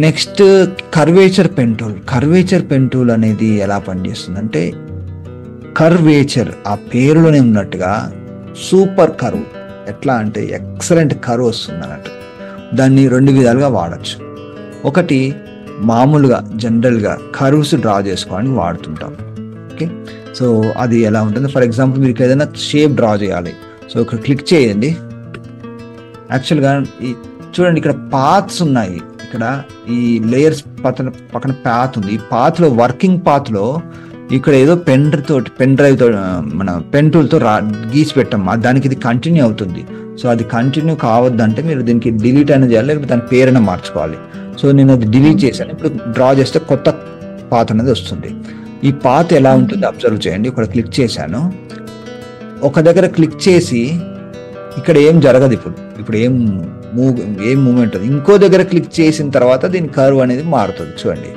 Next curvature pen tool. Curvature pen tool అనేది ఎలా పనిచేస్తుందంటే, curvature ఆ పేరులోనే ఉన్నట్టుగా సూపర్ కర్వ్, ఎట్లా అంటే ఎక్సలెంట్ కర్వ్ వస్తుంది అన్నట్టు. దాన్ని రెండు విధాలుగా వాడచ్చు. ఒకటి మామూలుగా జనరల్గా కర్వ్స్ డ్రా చేసుకోవడానికి వాడుతుంటాం. ఓకే, సో అది ఎలా ఉంటుంది, ఫర్ ఎగ్జాంపుల్ మీకు ఏదైనా షేప్ డ్రా చేయాలి. సో ఇక్కడ క్లిక్ చేయండి. యాక్చువల్గా చూడండి, ఇక్కడ పాత్స్ ఉన్నాయి. ఇక్కడ ఈ లేయర్స్ పక్కన పాత్ ఉంది. ఈ పాత్లో, వర్కింగ్ పాత్లో ఇక్కడ ఏదో పెన్ డ్రైవ్ తో మన పెన్ టూల్తో గీసి పెట్టాం. దానికి ఇది కంటిన్యూ అవుతుంది. సో అది కంటిన్యూ కావద్దంటే మీరు దీనికి డిలీట్ అయినా చేయాలి, లేకపోతే దాని పేరైనా మార్చుకోవాలి. సో నేను అది డిలీట్ చేశాను. ఇప్పుడు డ్రా చేస్తే కొత్త పాత్ అనేది వస్తుంది. ఈ పాత్ ఎలా ఉంటుంది అబ్జర్వ్ చేయండి. ఇక్కడ క్లిక్ చేశాను. ఒక దగ్గర క్లిక్ చేసి ఇక్కడ ఏం జరగదు. ఇప్పుడు ఏం మూమెంట్ ఉంది. ఇంకో దగ్గర క్లిక్ చేసిన తర్వాత దీని కర్వ్ అనేది మారుతుంది. చూడండి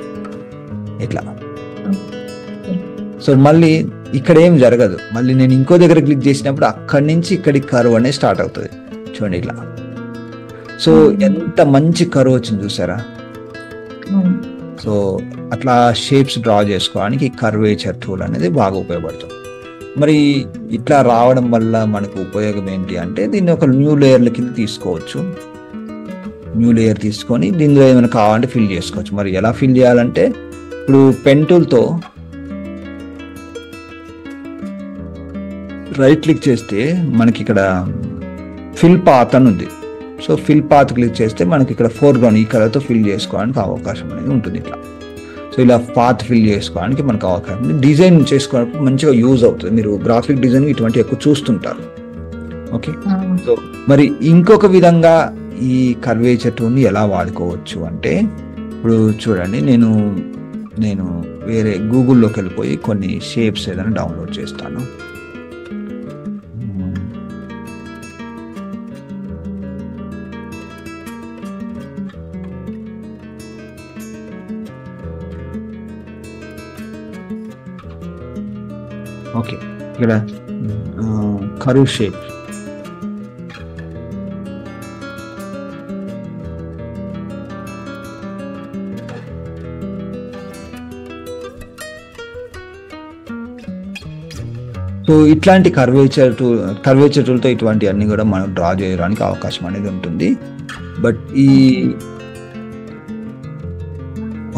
ఇట్లా. సో మళ్ళీ ఇక్కడ ఏం జరగదు. మళ్ళీ నేను ఇంకో దగ్గర క్లిక్ చేసినప్పుడు అక్కడి నుంచి ఇక్కడికి కర్వ్ అనేది స్టార్ట్ అవుతుంది. చూడండి ఇట్లా. సో ఎంత మంచి కర్వ్ వచ్చింది చూసారా. సో అట్లా షేప్స్ డ్రా చేసుకోవడానికి కర్వేచర్ టూల్ అనేది బాగా ఉపయోగపడుతుంది. మరి ఇట్లా రావడం వల్ల మనకు ఉపయోగం ఏంటి అంటే, దీన్ని ఒక న్యూ లేయర్ల కింద తీసుకోవచ్చు. న్యూ లేయర్ తీసుకొని దీనిలో ఏమైనా కావాలంటే ఫిల్ చేసుకోవచ్చు. మరి ఎలా ఫిల్ చేయాలంటే, ఇప్పుడు పెన్ టూల్తో రైట్ క్లిక్ చేస్తే మనకి ఇక్కడ ఫిల్ పాత్ అని ఉంది. సో ఫిల్ పాత్ క్లిక్ చేస్తే మనకి ఇక్కడ ఫోర్గ్రౌండ్ ఈ కలర్తో ఫిల్ చేసుకోవడానికి అవకాశం అనేది ఉంటుంది ఇట్లా. సో ఇలా పాత్ ఫిల్ చేసుకోవడానికి మనకు అవకాశం ఉంది. డిజైన్ చేసుకోవడానికి మంచిగా యూజ్ అవుతుంది. మీరు గ్రాఫిక్ డిజైన్ ఇటువంటి ఎక్కువ చూస్తుంటారు. ఓకే, సో మరి ఇంకొక విధంగా ఈ కర్వేచర్ టూల్ని ఎలా వాడుకోవచ్చు అంటే, ఇప్పుడు చూడండి, నేను వేరే గూగుల్లోకి వెళ్ళిపోయి కొన్ని షేప్స్ ఏదైనా డౌన్లోడ్ చేస్తాను. ఓకే, ఇక్కడ కర్వ్ షేప్. సో ఇట్లాంటి కర్వేచర్ టూల్తో ఇటువంటి అన్ని కూడా మనం డ్రా చేయడానికి అవకాశం అనేది ఉంటుంది. బట్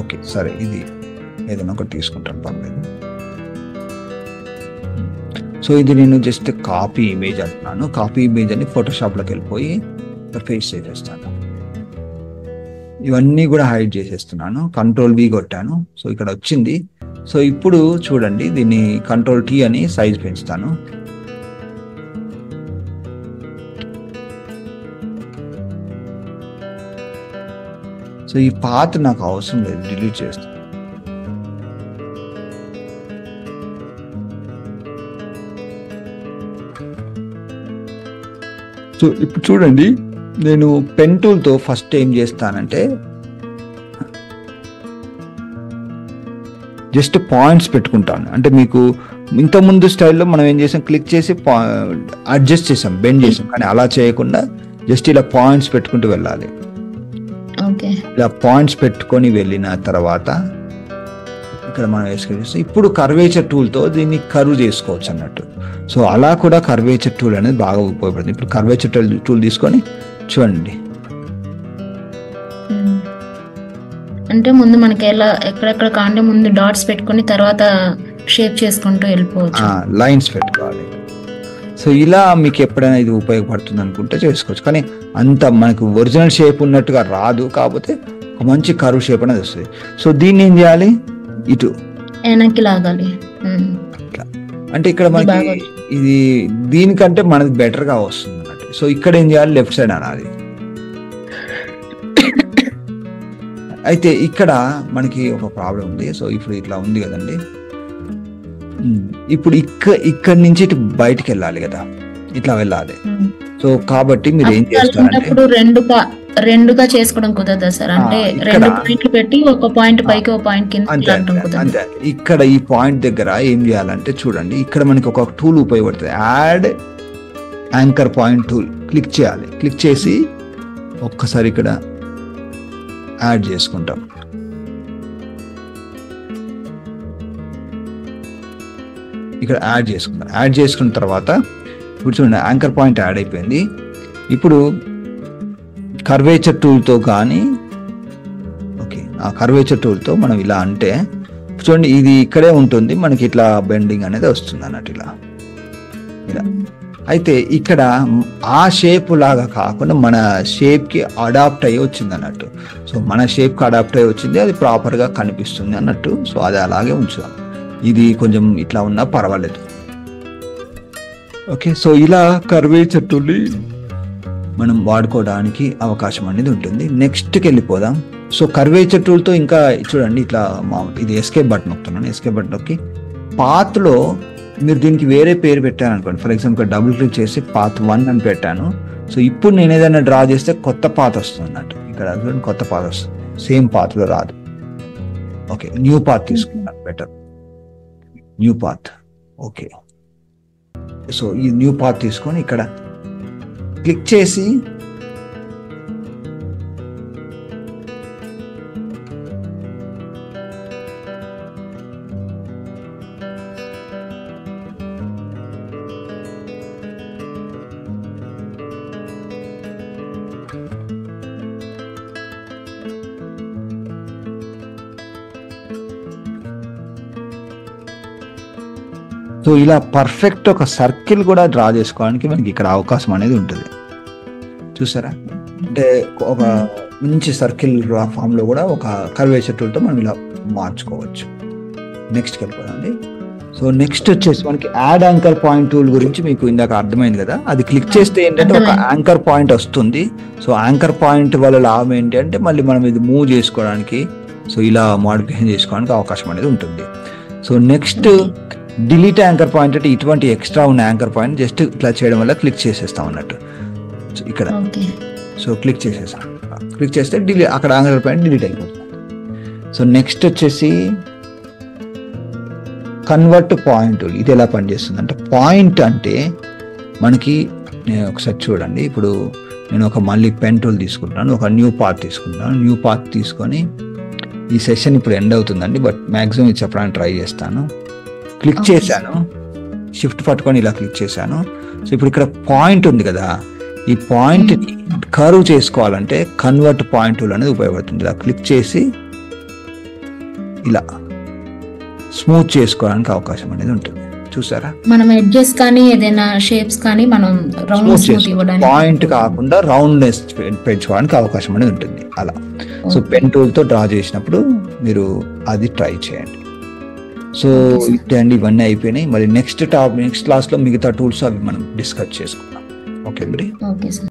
ఓకే సరే, ఇది ఏదైనా ఒకటి తీసుకుంటాను, పర్లేదు. సో ఇది నేను జస్ట్ కాపీ ఇమేజ్ అంటున్నాను. కాపీ ఇమేజ్ అని ఫోటోషాప్లోకి వెళ్ళిపోయి పేస్ట్ చేసేస్తాను. ఇవన్నీ కూడా హైడ్ చేసేస్తున్నాను. Ctrl+V కొట్టాను. సో ఇక్కడ వచ్చింది. సో ఇప్పుడు చూడండి, దీన్ని Ctrl+T అని సైజ్ పెంచుతాను. సో ఈ పాత్ నాకు అవసరం లేదు, డిలీట్ చేస్తాను. సో ఇప్పుడు చూడండి, నేను పెన్ టూల్తో ఫస్ట్ ఏం చేస్తానంటే, జస్ట్ పాయింట్స్ పెట్టుకుంటాను. అంటే మీకు ఇంతకుముందు స్టైల్లో మనం ఏం చేసాం, క్లిక్ చేసి అడ్జస్ట్ చేసాం, బెండ్ చేసాం. కానీ అలా చేయకుండా జస్ట్ ఇలా పాయింట్స్ పెట్టుకుంటూ వెళ్ళాలి. ఇలా పాయింట్స్ పెట్టుకొని వెళ్ళిన తర్వాత ఇక్కడ మనం వేసుకొచ్చేసి ఇప్పుడు కర్వేచర్ టూల్తో దీన్ని కర్వ్ చేసుకోవచ్చు అన్నట్టు. సో అలా కూడా కర్వేచర్ టూల్ అనేది బాగా ఉపయోగపడుతుంది. ఇప్పుడు కర్వేచర్ టూల్ తీసుకొని చూడండి. అంటే ముందు మనకి ఎలా ఎక్కడెక్కడ కాంటే ముందు డాట్స్ పెట్టుకొని తర్వాత షేప్ చేసుకుంటూ వెళ్ళిపోవచ్చు, లైన్స్ పెట్టుకోవాలి. సో ఇలా మీకు ఎప్పుడైనా ఇది ఉపయోగపడుతుంది అనుకుంటే చేసుకోవచ్చు. కానీ అంత మనకు ఒరిజినల్ షేప్ ఉన్నట్టుగా రాదు, కాకపోతే ఒక మంచి కర్వ్ షేప్ అనేది వస్తుంది. సో దీన్ని ఏం చేయాలి, ఇటు వెనక్కి లాగాలి. అంటే ఇక్కడ మనకి ఇది దీనికంటే మనది బెటర్గా వస్తుంది అన్నట్టు. సో ఇక్కడ ఏం చేయాలి, లెఫ్ట్ సైడ్ అనాలి. అయితే ఇక్కడ మనకి ఒక ప్రాబ్లం ఉంది. సో ఇప్పుడు ఇట్లా ఉంది కదండి. ఇప్పుడు ఇక్కడి నుంచి ఇటు బయటికి వెళ్ళాలి కదా, ఇట్లా వెళ్ళాలి. సో కాబట్టి మీరు ఏం చేస్తారంటే రెండుగా చేసుకోవడం కుదరదా సార్? అంటే రెండు పాయింట్లు పెట్టి ఒక పాయింట్ పైకి ఒక పాయింట్ కింద. అంతే. ఇక్కడ ఈ పాయింట్ దగ్గర ఏం చేయాలంటే చూడండి, ఇక్కడ మనకి ఒక టూల్ ఉపయోగపడుతుంది, add anchor point tool. Click చేయాలి. క్లిక్ చేసి ఒక్కసారి ఇక్కడ యాడ్ చేసుకుంటాం. ఇక్కడ యాడ్ చేసుకుంటాం. యాడ్ చేసుకున్న తర్వాత ఇప్పుడు చూడండి యాంకర్ పాయింట్ యాడ్ అయిపోయింది. ఇప్పుడు కర్వేచర్ టూల్తో కానీ ఓకే, ఆ కర్వేచర్ టూల్తో మనం ఇలా అంటే చూడండి ఇది ఇక్కడే ఉంటుంది, మనకి ఇట్లా బెండింగ్ అనేది వస్తుంది అన్నట్టు ఇలా. అయితే ఇక్కడ ఆ షేప్ లాగా కాకుండా మన షేప్కి అడాప్ట్ అయ్యి వచ్చింది అన్నట్టు. సో మన షేప్కి అడాప్ట్ అయ్యి వచ్చింది, అది ప్రాపర్గా కనిపిస్తుంది అన్నట్టు. సో అది అలాగే ఉంచుదాం. ఇది కొంచెం ఇట్లా ఉన్నా పర్వాలేదు. ఓకే, సో ఇలా కర్వేచర్ టూల్ మనం వాడుకోవడానికి అవకాశం అనేది ఉంటుంది. నెక్స్ట్కి వెళ్ళిపోదాం. సో కర్వేచర్ టూల్తో ఇంకా చూడండి ఇట్లా ఇది ఎస్కేప్ బటన్ నొక్కుతున్నాను. ఎస్కేప్ బటన్ నొక్కి పాత్లో మీరు దీనికి వేరే పేరు పెట్టాను అనుకోండి. ఫర్ ఎగ్జాంపుల్ డబుల్ క్లిక్ చేసి పాత్ 1 అని పెట్టాను. సో ఇప్పుడు నేను ఏదైనా డ్రా చేస్తే కొత్త పాత్ వస్తుంది అన్నట్టు. ఇక్కడ కొత్త పాత్ వస్తుంది, సేమ్ పాత్లో రాదు. ఓకే, న్యూ పాత్ తీసుకున్నాను, better new path. Okay, so ఈ న్యూ పాత్ తీసుకొని ఇక్కడ క్లిక్ చేసి సో ఇలా పర్ఫెక్ట్ ఒక సర్కిల్ కూడా డ్రా చేసుకోవడానికి మనకి ఇక్కడ అవకాశం అనేది ఉంటుంది. చూసారా, అంటే ఒక మంచి సర్కిల్ డ్రా ఫామ్ లో కూడా ఒక కర్వేచర్ టూల్తో మనం ఇలా మార్చుకోవచ్చు. నెక్స్ట్కి వెళ్ళిపోదండి. సో నెక్స్ట్ వచ్చేసి మనకి యాడ్ యాంకర్ పాయింట్ టూల్ గురించి మీకు ఇందాక అర్థమైంది కదా. అది క్లిక్ చేస్తే ఏంటంటే ఒక యాంకర్ పాయింట్ వస్తుంది. సో యాంకర్ పాయింట్ వల్ల లాభం ఏంటి అంటే మళ్ళీ మనం ఇది మూవ్ చేసుకోవడానికి, సో ఇలా మోడిఫికేషన్ చేసుకోవడానికి అవకాశం అనేది ఉంటుంది. So next delete anchor point అంటే ఇటువంటి ఎక్స్ట్రా ఉన్న యాంకర్ పాయింట్ జస్ట్ ఇట్లా చేయడం వల్ల క్లిక్ చేసేస్తాం అన్నట్టు. సో ఇక్కడ సో క్లిక్ చేసేసాం. క్లిక్ చేస్తే అక్కడ యాంకర్ పాయింట్ డిలీట్ అయిపోతుంది. సో నెక్స్ట్ వచ్చేసి కన్వర్ట్ పాయింట్. ఇది ఎలా పనిచేస్తుంది అంటే పాయింట్ అంటే మనకి ఒకసారి చూడండి. ఇప్పుడు నేను ఒక మళ్ళీ పెన్ టూల్ తీసుకుంటాను, ఒక న్యూ పాత్ తీసుకుంటాను. న్యూ పాత్ తీసుకొని ఈ సెషన్ ఇప్పుడు ఎండ్ అవుతుందండి, బట్ మ్యాక్సిమం ఇది చెప్పడానికి ట్రై చేస్తాను. క్లిక్ చేశాను, షిఫ్ట్ పట్టుకొని ఇలా క్లిక్ చేశాను. సో ఇప్పుడు ఇక్కడ పాయింట్ ఉంది కదా, ఈ పాయింట్ని కర్వ్ చేసుకోవాలంటే కన్వర్ట్ పాయింట్ టూల్ అనేది ఉపయోగపడుతుంది. ఇలా క్లిక్ చేసి ఇలా స్మూత్ చేసుకోవడానికి అవకాశం అనేది ఉంటుంది. చూసారా, మనం ఎడ్జెస్ కానీ ఏదైనా షేప్స్ కానీ మనం రౌండ్ పాయింట్ కాకుండా రౌండ్నెస్ పెంచుకోవడానికి అవకాశం అనేది ఉంటుంది అలా. సో పెన్ టూల్తో డ్రా చేసినప్పుడు మీరు అది ట్రై చేయండి. సో ఇదండి, ఇవన్నీ అయిపోయినాయి. మరి నెక్స్ట్ క్లాస్లో మిగతా టూల్స్ అవి మనం డిస్కస్ చేసుకుందాం. ఓకే మరి. Okay sir.